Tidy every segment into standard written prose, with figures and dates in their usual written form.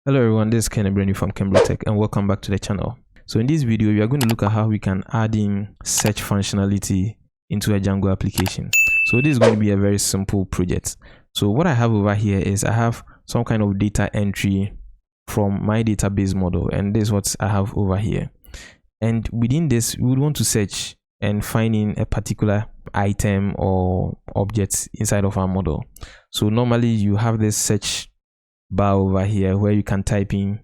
Hello everyone, this is KenBroTech from KenBroTech and welcome back to the channel. So in this video, we are going to look at how we can add in search functionality into a Django application. So this is going to be a very simple project. So what I have over here is I have some kind of data entry from my database model, and this is what I have over here. And within this, we would want to search and find in a particular item or object inside of our model. So normally you have this search bar over here where you can type in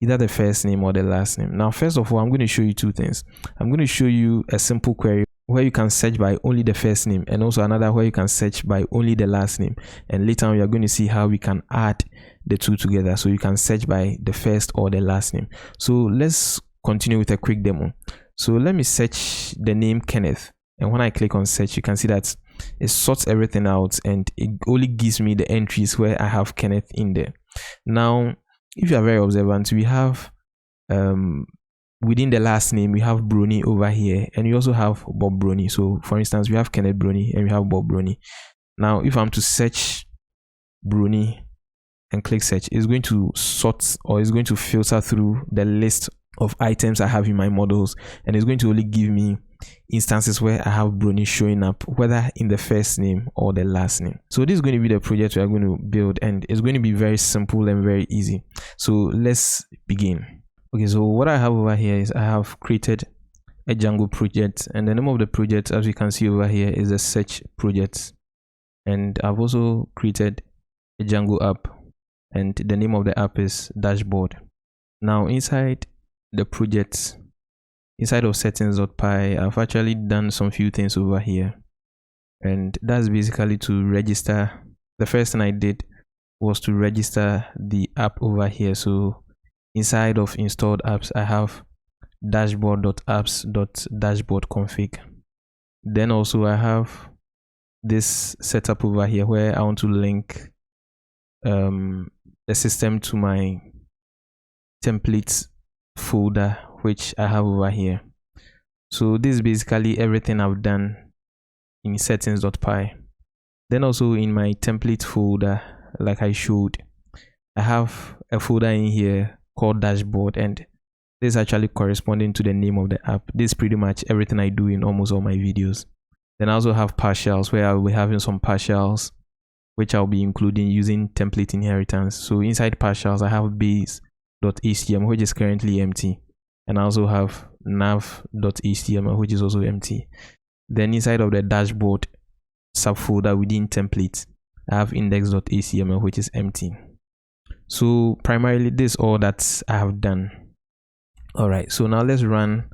either the first name or the last name. Now, first of all, I'm going to show you two things. I'm going to show you a simple query where you can search by only the first name, and also another where you can search by only the last name. And later on, we are going to see how we can add the two together, so you can search by the first or the last name. So let's continue with a quick demo. So let me search the name Kenneth, and when I click on search, you can see that it sorts everything out and it only gives me the entries where I have Kenneth in there. Now, if you are very observant, we have within the last name we have Brony over here, and we also have Bob Brony. So for instance, we have Kenneth Brony and we have Bob Brony. Now if I'm to search Brony and click search, it's going to sort, or it's going to filter through the list of items I have in my models, and it's going to only give me instances where I have Brony showing up, whether in the first name or the last name. So this is going to be the project we are going to build, and it's going to be very simple and very easy. So let's begin. Okay, so what I have over here is I have created a Django project, and the name of the project, as you can see over here, is a search project. And I've also created a Django app, and the name of the app is dashboard. Now inside the project, inside of settings.py, I've actually done some few things over here, and that's basically to register. The first thing I did was to register the app over here. So inside of installed apps, I have dashboard.apps.dashboard config. Then also I have this setup over here where I want to link the system to my templates folder, which I have over here. So this is basically everything I've done in settings.py. Then also in my template folder, like I showed, I have a folder in here called dashboard, and this is actually corresponding to the name of the app. This is pretty much everything I do in almost all my videos. Then I also have partials, where I'll be having some partials which I'll be including using template inheritance. So inside partials, I have base.html, which is currently empty, and I also have nav.html, which is also empty. Then inside of the dashboard subfolder within template, I have index.html, which is empty. So primarily this is all that I have done. All right, so now let's run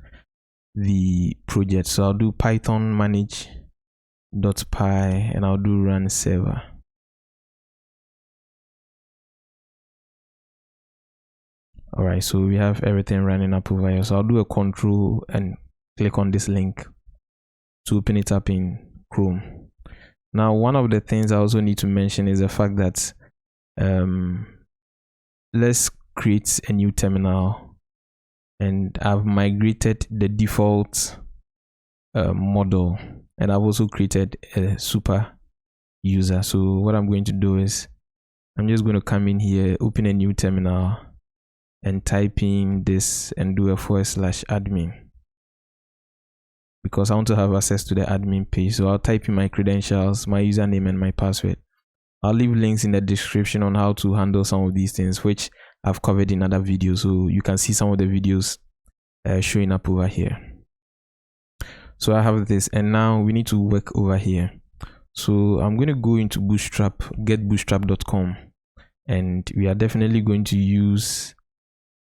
the project. So I'll do python manage.py, and I'll do run server. All right, so we have everything running up over here. So I'll do a control and click on this link to open it up in Chrome. Now, one of the things I also need to mention is the fact that let's create a new terminal, and I've migrated the default model, and I've also created a super user. So what I'm going to do is I'm just going to come in here, open a new terminal, and type in this and do a /admin, because I want to have access to the admin page. So I'll type in my credentials, my username, and my password. I'll leave links in the description on how to handle some of these things, which I've covered in other videos, so you can see some of the videos showing up over here. So I have this, and now we need to work over here. So I'm going to go into Bootstrap, getbootstrap.com, and we are definitely going to use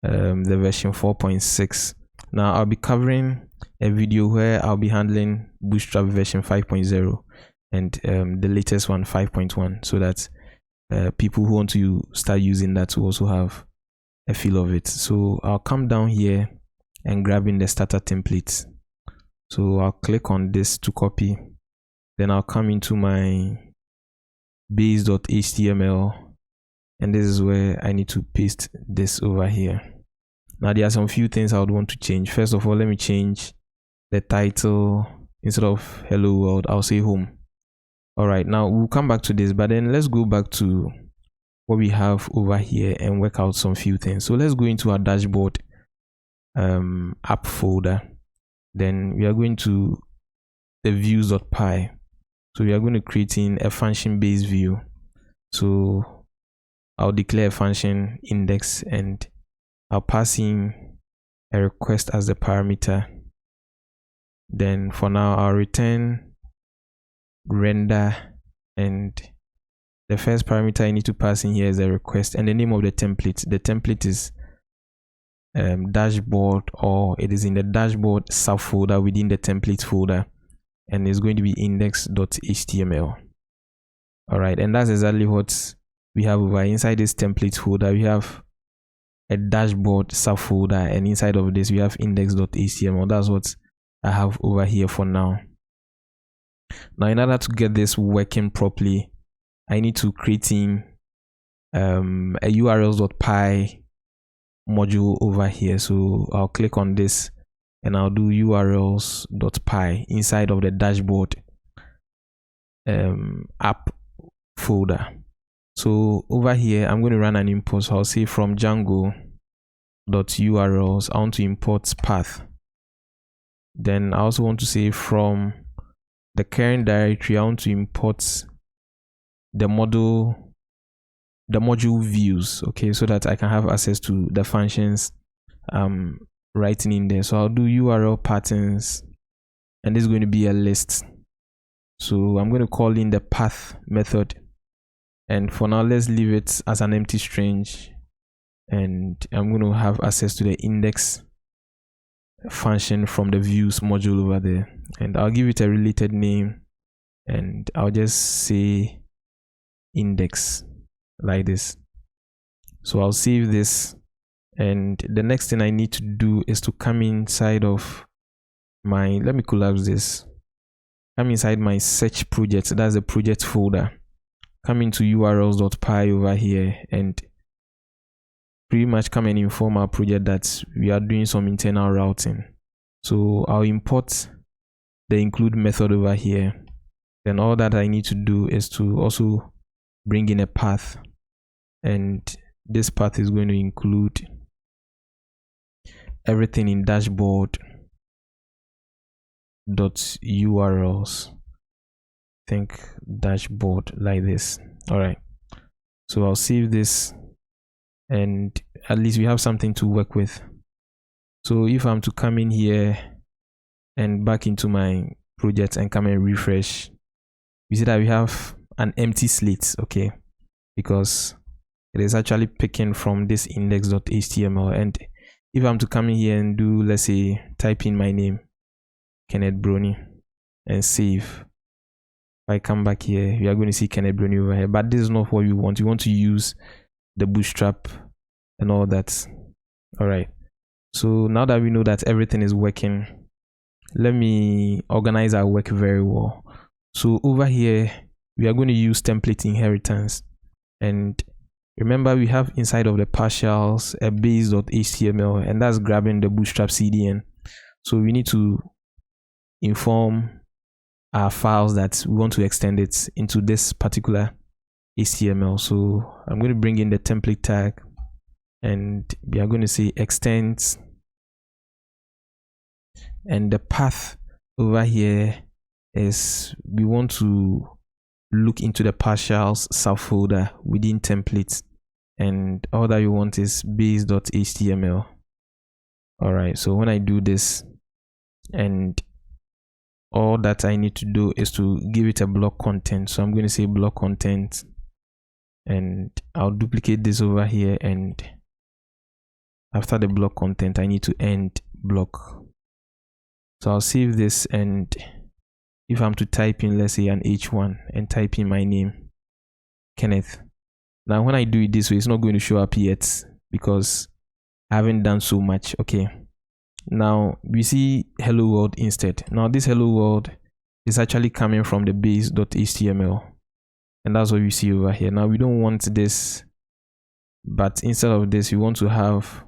the version 4.6. Now I'll be covering a video where I'll be handling Bootstrap version 5.0 and the latest one 5.1, so that people who want to start using that will also have a feel of it. So I'll come down here and grab in the starter templates. So I'll click on this to copy, then I'll come into my base.html, and this is where I need to paste this over here. Now there are some few things I would want to change. First of all, let me change the title. Instead of hello world, I'll say home. All right, now we'll come back to this, but then let's go back to what we have over here and work out some few things. So let's go into our dashboard app folder. Then we are going to the views.py. So we are going to create in a function based view. So I'll declare a function index and I'll pass in a request as the parameter. Then for now I'll return render, and the first parameter I need to pass in here is a request and the name of the template. The template is dashboard, or it is in the dashboard subfolder within the template folder, and it's going to be index.html. all right, and that's exactly what we have over inside this template folder. We have a dashboard subfolder, and inside of this we have index.html. That's what I have over here for now. Now in order to get this working properly, I need to create in a urls.py module over here. So I'll click on this and I'll do urls.py inside of the dashboard app folder. So over here I'm going to run an import. So I'll say from django.urls I want to import path. Then I also want to say from the current directory I want to import the module views, okay, so that I can have access to the functions writing in there. So I'll do URL patterns, and this is going to be a list. So I'm going to call in the path method, and for now let's leave it as an empty string, and I'm going to have access to the index function from the views module over there, and I'll give it a related name, and I'll just say index like this. So I'll save this, and the next thing I need to do is to come inside of my, let me collapse this, come inside my search project. That's the project folder. Come into urls.py over here and pretty much come and inform our project that we are doing some internal routing. So I'll import the include method over here. Then all that I need to do is to also bring in a path, and this path is going to include everything in dashboard.urls. think dashboard like this. All right, so I'll save this, and at least we have something to work with. So if I'm to come in here and back into my project and come and refresh, you see that we have an empty slate, okay, because it is actually picking from this index.html. And if I'm to come in here and do, let's say, type in my name, Kenneth Brony, and save, if I come back here, we are going to see Kenneth Brony over here, but this is not what we want. We want to use the bootstrap and all that. All right, so now that we know that everything is working, let me organize our work very well. So over here we are going to use template inheritance, and remember we have inside of the partials a base.html, and that's grabbing the bootstrap CDN. So we need to inform our files that we want to extend it into this particular HTML. So I'm going to bring in the template tag, and we are going to say extends, and the path over here is we want to look into the partials subfolder within templates, and all that you want is base.html. all right, so when I do this, and all that I need to do is to give it a block content. So I'm going to say block content, and I'll duplicate this over here, and after the block content I need to end block. So I'll save this, and if I'm to type in, let's say, an H1 and type in my name, Kenneth. Now when I do it this way, it's not going to show up yet because I haven't done so much. Okay, now we see hello world instead. Now this hello world is actually coming from the base.html, and that's what we see over here. Now we don't want this, but instead of this we want to have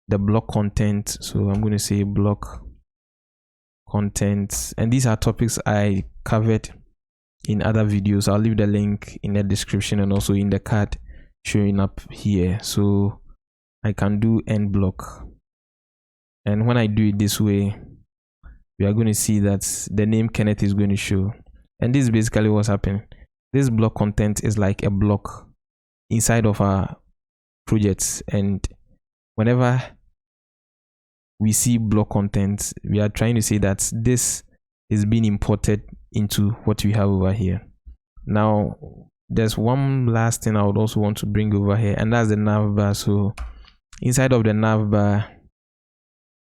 the block content. So I'm going to say block content, and these are topics I covered in other videos. I'll leave the link in the description and also in the card showing up here. So I can do end block, and when I do it this way, we are going to see that the name Kenneth is going to show. And this is basically what's happening. This block content is like a block inside of our projects, and whenever we see block content, we are trying to say that this is being imported into what we have over here. Now there's one last thing I would also want to bring over here, and that's the nav bar. So inside of the nav bar,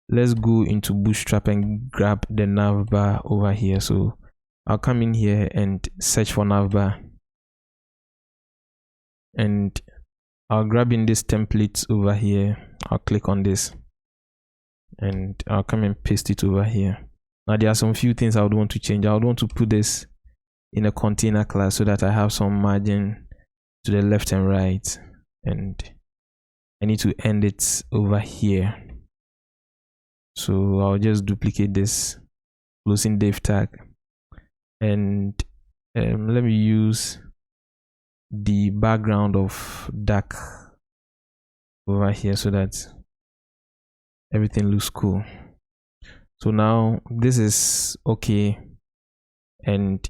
let's go into Bootstrap and grab the nav bar over here. So I'll come in here and search for nav bar, and I'll grab in this template over here. I'll click on this and I'll come and paste it over here. Now there are some few things I would want to change. I would want to put this in a container class so that I have some margin to the left and right, and I need to end it over here. So I'll just duplicate this, closing div tag, and let me use the background of dark over here so that everything looks cool. So now this is okay, and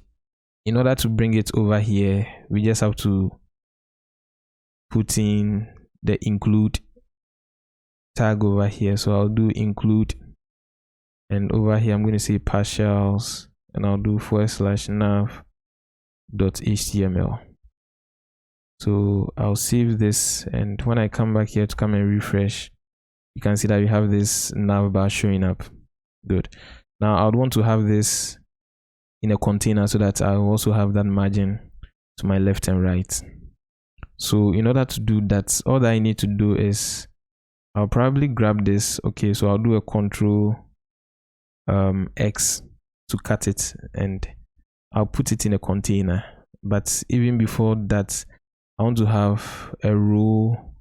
in order to bring it over here, we just have to put in the include tag over here. So I'll do include, and over here I'm going to say partials, and I'll do /nav.html. So I'll save this, and when I come back here to come and refresh, you can see that we have this nav bar showing up. Good. Now I would want to have this in a container so that I also have that margin to my left and right. So in order to do that, all that I need to do is I'll probably grab this. Okay, so I'll do a Control X to cut it, and I'll put it in a container. But even before that, I want to have a row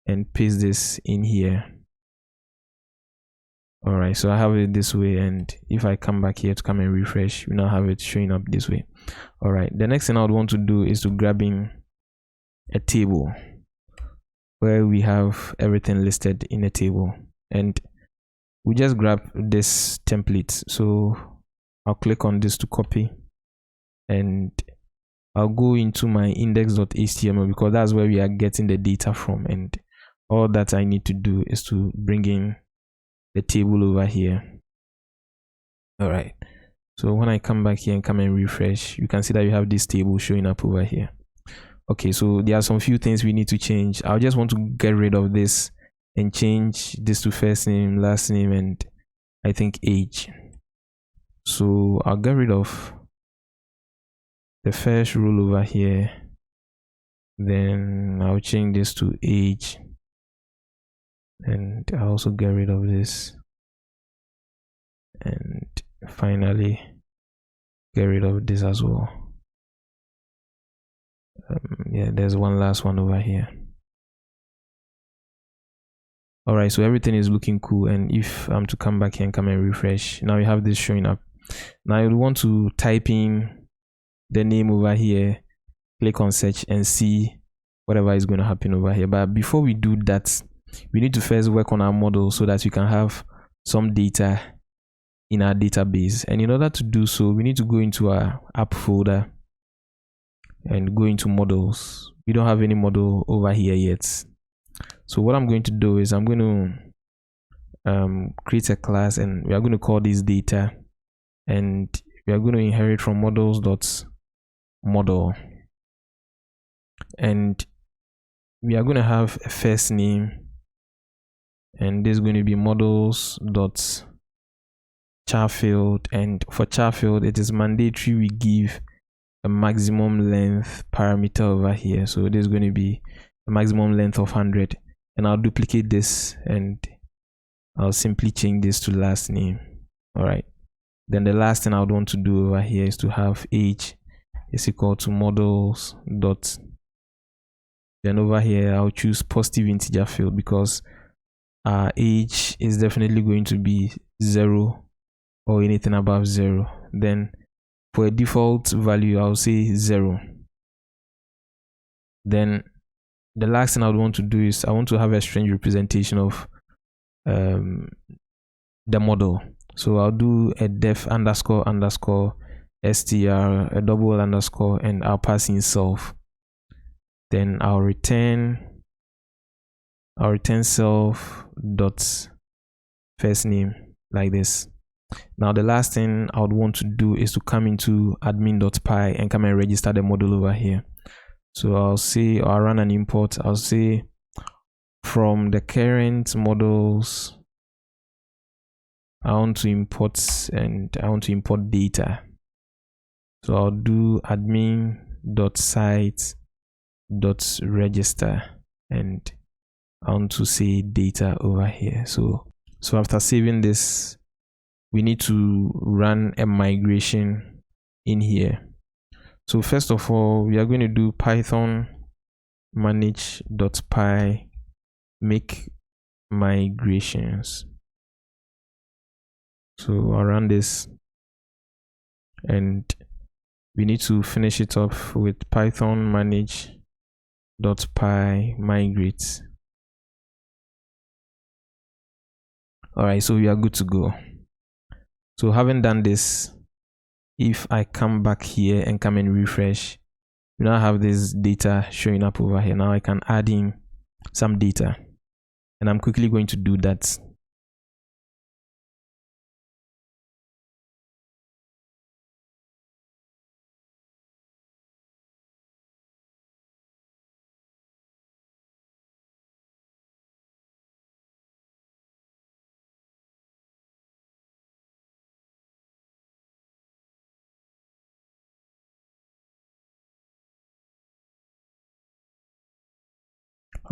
and paste this in here. All right, so I have it this way, and if I come back here to come and refresh, we now have it showing up this way. All right, the next thing I would want to do is to grab in a table where we have everything listed in a table, and we just grab this template. So I'll click on this to copy, and I'll go into my index.html because that's where we are getting the data from, and all that I need to do is to bring in the table over here. All right, so when I come back here and come and refresh, you can see that you have this table showing up over here. Okay, so there are some few things we need to change. I just want to get rid of this and change this to first name, last name, and I think age. So I'll get rid of the first rule over here, then I'll change this to age, and I'll also get rid of this, and finally get rid of this as well. Yeah, there's one last one over here. All right, so everything is looking cool, and if I'm to come back here and come and refresh, now you have this showing up. Now you want to type in the name over here, click on search, and see whatever is going to happen over here. But before we do that, we need to first work on our model so that we can have some data in our database. And in order to do so, we need to go into our app folder and go into models. We don't have any model over here yet. So what I'm going to do is I'm going to create a class, and we are going to call this data, and we are going to inherit from models.model, and we are going to have a first name, and this is going to be models.charField, and for charField it is mandatory we give a maximum length parameter over here. So this is going to be a maximum length of 100, and I'll duplicate this and I'll simply change this to last name. All right, then the last thing I would want to do over here is to have age is equal to models dot, then over here I'll choose positive integer field because our age is definitely going to be 0 or anything above 0. Then for a default value, I'll say 0. Then the last thing I would want to do is I want to have a string representation of the model. So I'll do a def underscore underscore str, a double underscore, and I'll pass in self. Then I'll return self dot first name like this. Now the last thing I would want to do is to come into admin.py and come and register the model over here. So I'll run an import. I'll say from the current models, I want to import data. So I'll do admin.site.register and I want to say data over here. So after saving this, we need to run a migration in here. So first of all, we are going to do python manage.py make migrations. So I'll run this and we need to finish it off with python manage.py migrate. Alright, so we are good to go. So having done this, if I come back here and come and refresh, we now have this data showing up over here. Now I can add in some data and I'm quickly going to do that.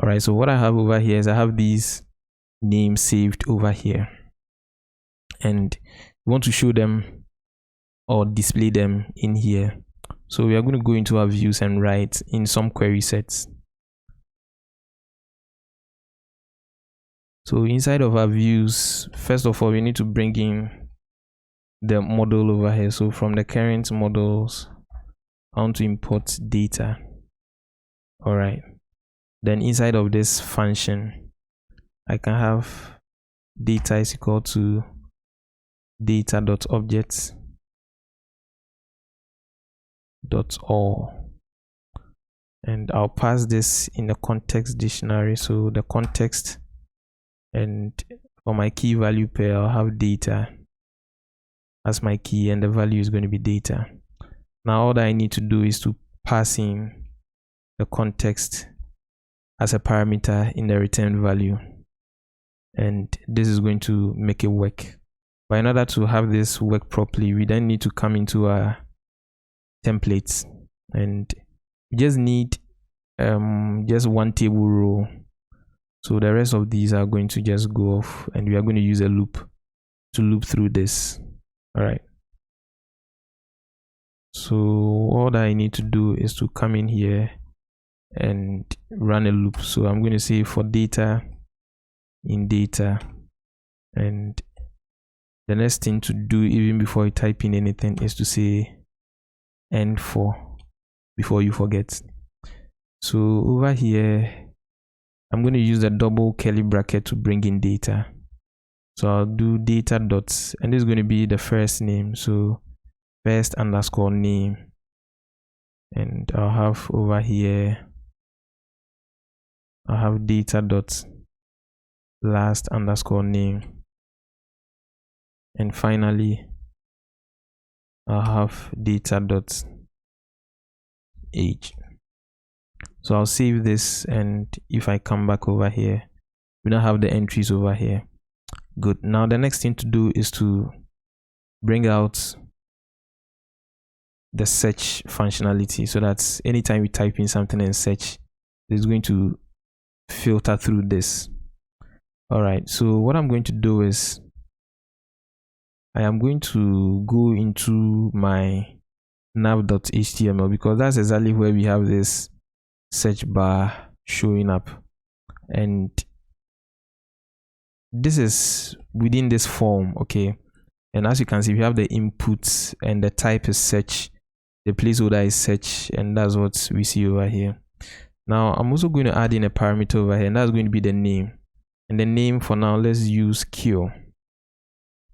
Alright, so what I have over here is I have these names saved over here and we want to show them or display them in here. So we are going to go into our views and write in some query sets. So inside of our views, first of all, we need to bring in the model over here. So from the current models, I want to import data. Alright. Then inside of this function, I can have data is equal to data.objects.all, and I'll pass this in the context dictionary. So the context, and for my key value pair, I'll have data as my key and the value is going to be data. Now all that I need to do is to pass in the context as a parameter in the return value, and this is going to make it work. But in order to have this work properly, we then need to come into our templates and we just need just one table row. So the rest of these are going to just go off and we are going to use a loop to loop through this. All right, so all that I need to do is to come in here and run a loop. So I'm going to say for data in data, and the next thing to do even before you type in anything is to say end for before you forget. So over here I'm going to use the double curly bracket to bring in data. So I'll do data dots, and this is going to be the first name, so first underscore name, and I'll have over here I have data dot last underscore name, and finally I'll have data dot age. So I'll save this, and if I come back over here, we now have the entries over here. Good. Now the next thing to do is to bring out the search functionality, so that anytime we type in something and search, it's going to filter through this. All right, so what I'm going to do is I am going to go into my nav.html, because that's exactly where we have this search bar showing up, and this is within this form. Okay, And as you can see, we have the inputs and the type is search, the placeholder is search, and that's what we see over here. Now I'm also going to add in a parameter over here, and that's going to be the name. And the name for now, let's use Q.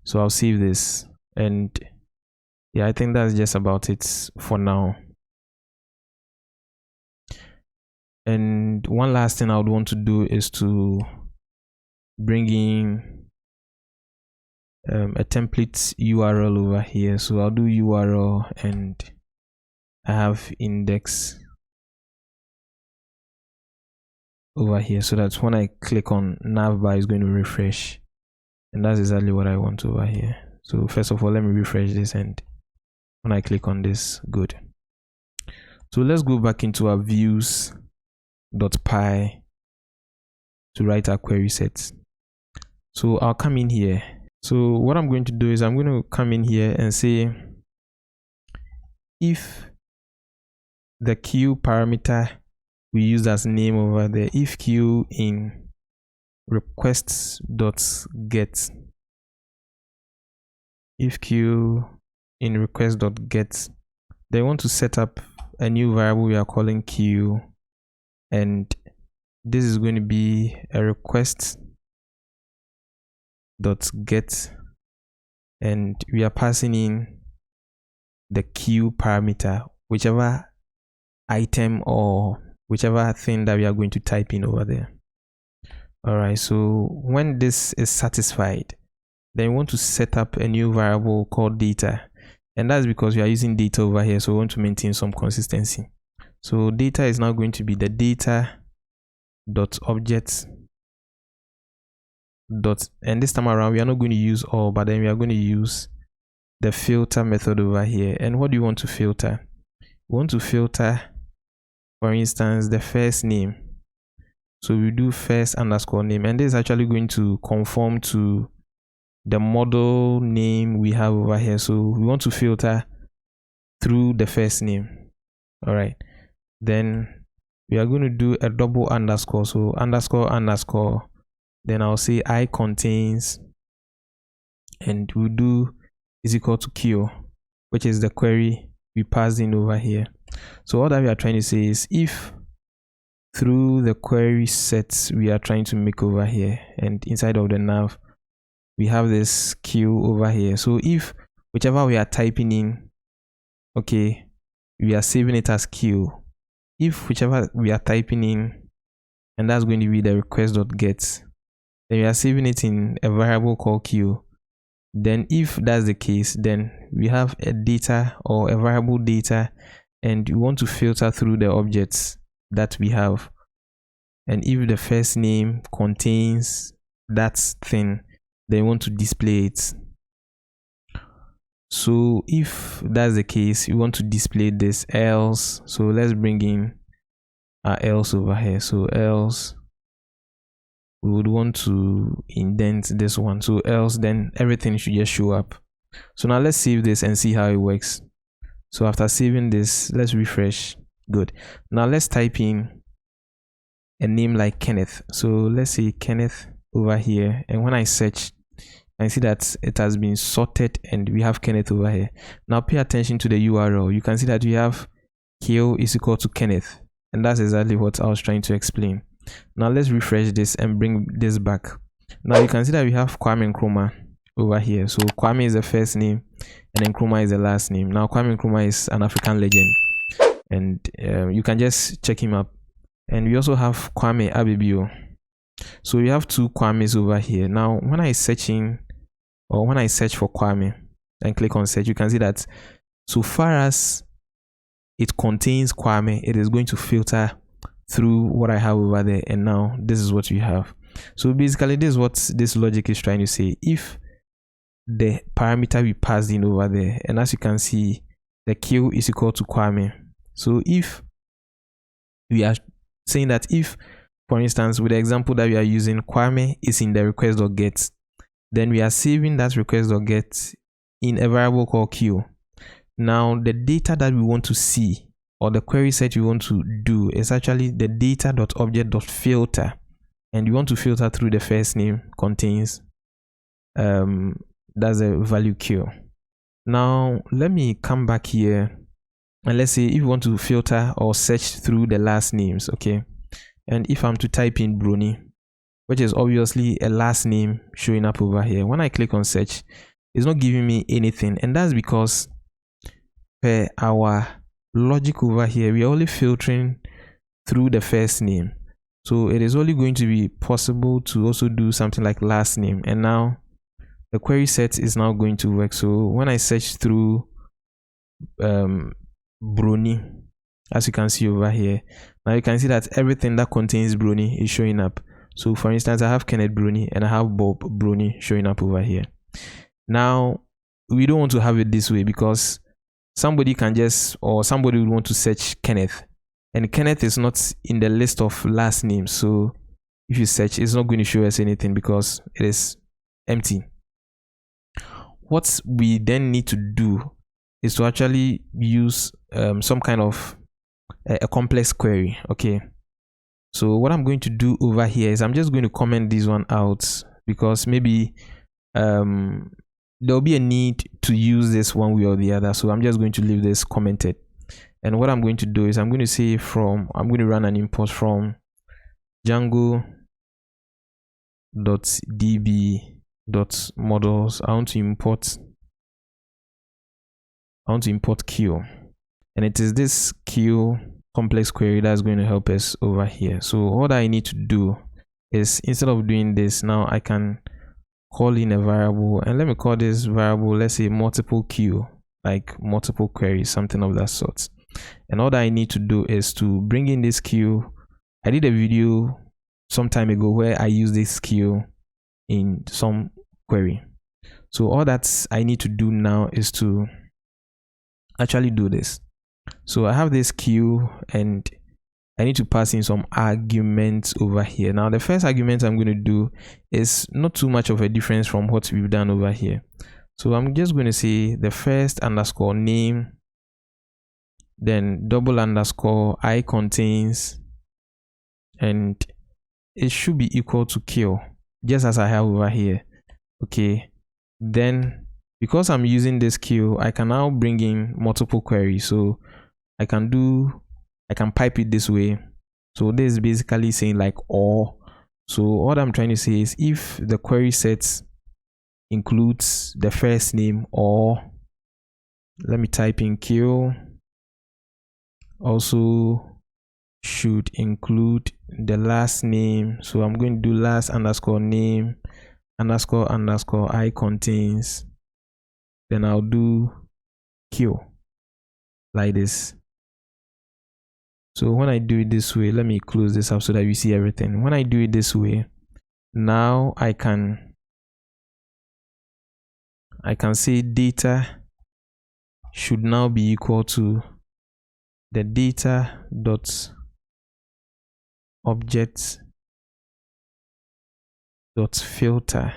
So I'll save this, and yeah, I think that's just about it for now. And one last thing I would want to do is to bring in a template URL over here. So I'll do URL, and I have index over here, so that when I click on navbar, it's going to refresh, and that's exactly what I want over here. So first of all, let me refresh this, and when I click on this, good. So let's go back into our views.py to write our query set. So I'll come in here. So what I'm going to do is I'm going to come in here and say, if the Q parameter we used as name over there, if Q in requests.get, if Q in request.get, they want to set up a new variable we are calling Q, and this is going to be a request.get, and we are passing in the Q parameter, whichever item or whichever thing that we are going to type in over there. All right, so when this is satisfied, then we want to set up a new variable called data, and that's because we are using data over here, so we want to maintain some consistency. So data is now going to be the data.object dot, and this time around we are not going to use all, but then we are going to use the filter method over here. And what do you want to filter? We want to filter, for instance, the first name. So we do first underscore name, and this is actually going to conform to the model name we have over here. So we want to filter through the first name. All right, then we are going to do a double underscore, so underscore, then I'll say I contains, and we'll do is equal to Q, which is the query we passed in over here. So all that we are trying to say is, if through the query sets we are trying to make over here, and inside of the nav we have this Q over here. So if whichever we are typing in, okay, we are saving it as Q. If whichever we are typing in, and that's going to be the request.get, then we are saving it in a variable called Q. Then if that's the case, then we have a data or a variable data, and we want to filter through the objects that we have. And if the first name contains that thing, they want to display it. So if that's the case, we want to display this else. So let's bring in our else over here. So else, we would want to indent this one. So else, then everything should just show up. So now let's save this and see how it works. So after saving this, let's refresh. Good. Now let's type in a name like Kenneth. So let's say Kenneth over here, and when I search, I see that it has been sorted and we have Kenneth over here. Now pay attention to the URL. You can see that we have Q is equal to Kenneth, and that's exactly what I was trying to explain. Now let's refresh this and bring this back. Now you can see that we have Kwame Nkrumah over here. So Kwame is the first name, and then Nkrumah is the last name. Now Kwame Nkrumah is an African legend, and you can just check him up. And we also have Kwame Abibio. So we have two Kwames over here. Now when I search for Kwame and click on search, you can see that so far as it contains Kwame, it is going to filter through what I have over there, and now this is what we have. So basically this is what this logic is trying to say. If the parameter we passed in over there, and as you can see, the Q is equal to Kwame. So if we are saying that, if for instance with the example that we are using, Kwame is in the request.get, then we are saving that request.get in a variable called Q. Now the data that we want to see, or the query set we want to do, is actually the data.object.filter, and we want to filter through the first name contains that's a value queue. Now let me come back here, and let's say if you want to filter or search through the last names, okay, and if I'm to type in Brony, which is obviously a last name showing up over here, when I click on search, it's not giving me anything, and that's because per our logic over here, we are only filtering through the first name. So it is only going to be possible to also do something like last name, and now the query set is now going to work. So when I search through Brony, as you can see over here, now you can see that everything that contains Brony is showing up. So for instance, I have Kenneth Brony and I have Bob Brony showing up over here. Now we don't want to have it this way, because somebody can just, or somebody would want to search Kenneth, and Kenneth is not in the list of last names. So if you search, it's not going to show us anything because it is empty. What we then need to do is to actually use some kind of a complex query. Okay, so what I'm going to do over here is I'm just going to comment this one out, because maybe there'll be a need to use this one way or the other. So I'm just going to leave this commented, and what I'm going to do is I'm going to say I'm going to run an import from django.db.models. I want to import queue, and it is this queue complex query that's going to help us over here. So what I need to do is, instead of doing this, now I can call in a variable, and let me call this variable, let's say multiple queue, like multiple queries, something of that sort. And all that I need to do is to bring in this queue. I did a video some time ago where I used this queue in some query. So all that I need to do now is to actually do this. So I have this queue and I need to pass in some arguments over here. Now the first argument I'm going to do is not too much of a difference from what we've done over here. So I'm just going to say the first underscore name, then double underscore I contains, and it should be equal to queue, just as I have over here. Okay, then because I'm using this queue, I can now bring in multiple queries. So I can pipe it this way. So this is basically saying like or. So what I'm trying to say is, if the query set includes the first name, or let me type in queue also should include the last name. So I'm going to do last underscore name underscore I contains, then I'll do queue like this. So when I do it this way, let me close this up so that you see everything. When I do it this way, now I can say data should now be equal to the data dot object dot filter.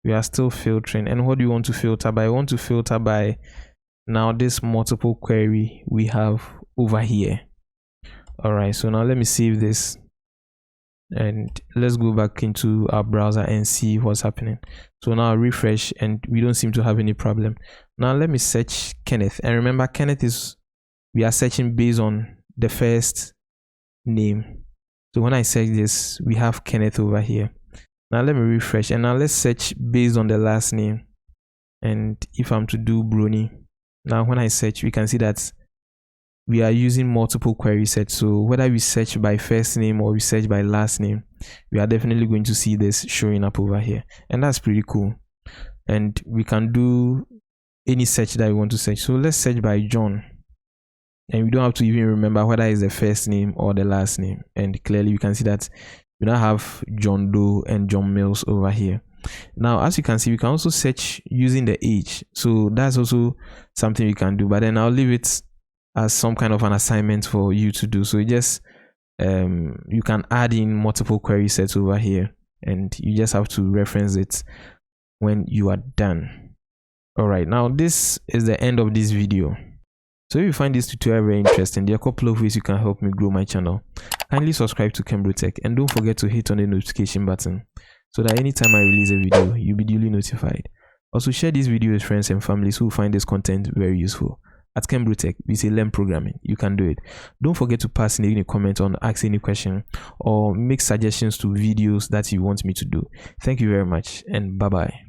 We are still filtering, and what do you want to filter by? I want to filter by now this multiple query we have over here. All right, so now let me save this and let's go back into our browser and see what's happening. So now I'll refresh and we don't seem to have any problem. Now let me search Kenneth, and remember Kenneth is, we are searching based on the first name. So when I search this, we have Kenneth over here. Now let me refresh, and now let's search based on the last name. And if I'm to do Brony, now when I search, we can see that we are using multiple query sets. So whether we search by first name or we search by last name, we are definitely going to see this showing up over here, and that's pretty cool. And we can do any search that we want to search. So let's search by John, and we don't have to even remember whether it's the first name or the last name. And clearly you can see that we now have John Doe and John Mills over here. Now as you can see, we can also search using the age. So that's also something we can do, but then I'll leave it as some kind of an assignment for you to do. So you just you can add in multiple query sets over here, and you just have to reference it when you are done. All right, now this is the end of this video. So if you find this tutorial very interesting, there are a couple of ways you can help me grow my channel. Kindly subscribe to KenBroTech, and don't forget to hit on the notification button so that anytime I release a video, you'll be duly notified. Also, share this video with friends and families who find this content very useful. At KenBroTech, we say learn programming. You can do it. Don't forget to pass in any comment on, ask any question, or make suggestions to videos that you want me to do. Thank you very much, and bye-bye.